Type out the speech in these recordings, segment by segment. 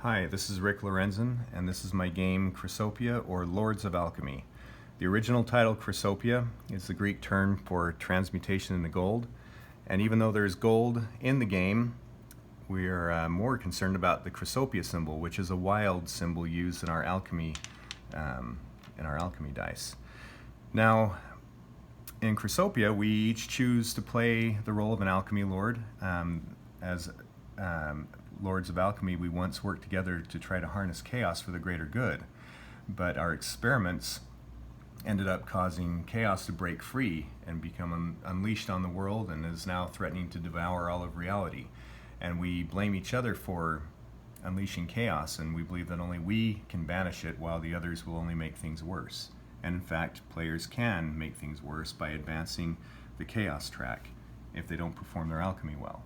Hi, this is Rick Lorenzen, and this is my game Chrysopoeia, or Lords of Alchemy. The original title, Chrysopoeia, is the Greek term for transmutation into gold, and even though there's gold in the game, we are more concerned about the Chrysopoeia symbol, which is a wild symbol used in our alchemy dice. Now, in Chrysopoeia, we each choose to play the role of an alchemy lord. As Lords of Alchemy, we once worked together to try to harness chaos for the greater good, but our experiments ended up causing chaos to break free and become unleashed on the world, and is now threatening to devour all of reality. And we blame each other for unleashing chaos, and we believe that only we can banish it, while the others will only make things worse. And in fact, players can make things worse by advancing the chaos track if they don't perform their alchemy well.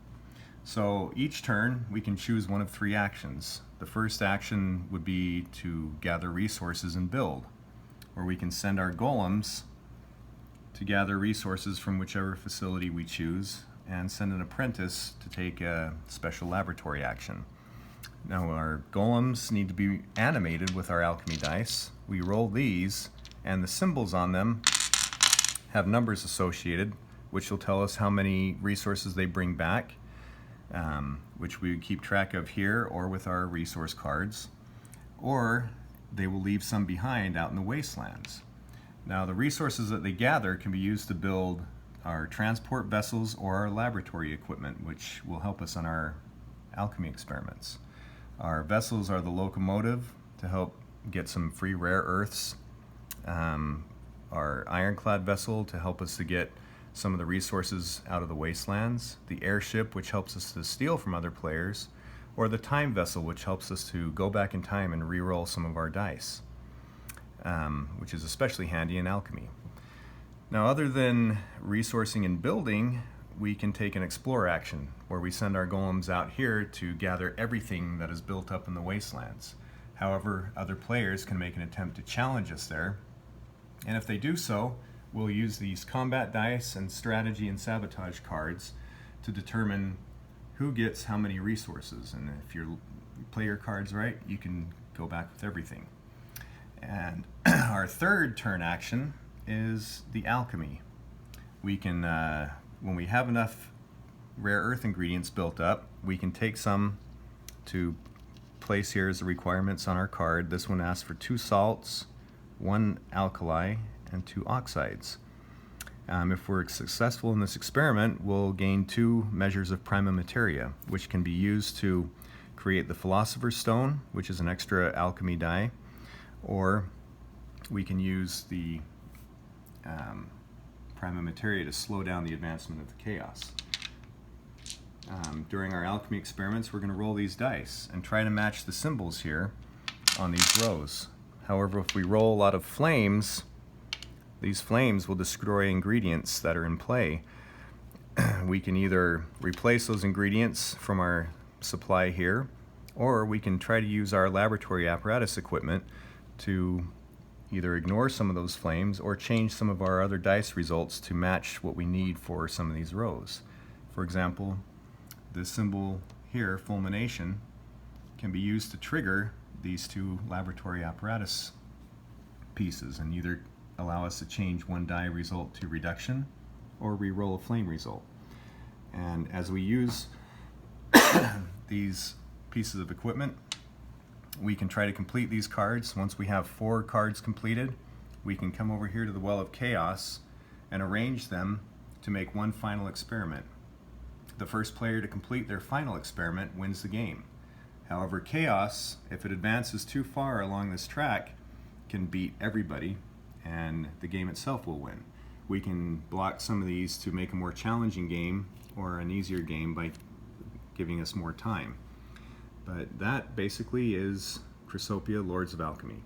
So each turn we can choose one of three actions. The first action would be to gather resources and build, where we can send our golems to gather resources from whichever facility we choose, and send an apprentice to take a special laboratory action. Now, our golems need to be animated with our alchemy dice. We roll these, and the symbols on them have numbers associated, which will tell us how many resources they bring back, which we keep track of here or with our resource cards, or they will leave some behind out in the wastelands. Now, the resources that they gather can be used to build our transport vessels or our laboratory equipment, which will help us on our alchemy experiments. Our vessels are the locomotive to help get some free rare earths, our ironclad vessel to help us to get some of the resources out of the wastelands, the airship, which helps us to steal from other players, or the time vessel, which helps us to go back in time and re-roll some of our dice, which is especially handy in alchemy. Now, other than resourcing and building, we can take an explore action, where we send our golems out here to gather everything that is built up in the wastelands. However, other players can make an attempt to challenge us there, and if they do so, we'll use these combat dice and strategy and sabotage cards to determine who gets how many resources. And if you play your cards right, you can go back with everything. And our third turn action is the alchemy. We can, when we have enough rare earth ingredients built up, we can take some to place here as the requirements on our card. This one asks for 2 salts, 1 alkali, and 2 oxides. If we're successful in this experiment, we'll gain 2 measures of prima materia, which can be used to create the Philosopher's Stone, which is an extra alchemy die, or we can use the prima materia to slow down the advancement of the chaos. During our alchemy experiments, we're going to roll these dice and try to match the symbols here on these rows. However, if we roll a lot of flames, these flames will destroy ingredients that are in play. We can either replace those ingredients from our supply here, or we can try to use our laboratory apparatus equipment to either ignore some of those flames or change some of our other dice results to match what we need for some of these rows. For example, this symbol here, fulmination, can be used to trigger these 2 laboratory apparatus pieces and either allow us to change one die result to reduction or re-roll a flame result. And as we use these pieces of equipment, we can try to complete these cards. Once we have 4 cards completed, we can come over here to the Well of Chaos and arrange them to make one final experiment. The first player to complete their final experiment wins the game. However, chaos, if it advances too far along this track, can beat everybody, and the game itself will win. We can block some of these to make a more challenging game or an easier game by giving us more time. But that basically is Chrysopoeia, Lords of Alchemy.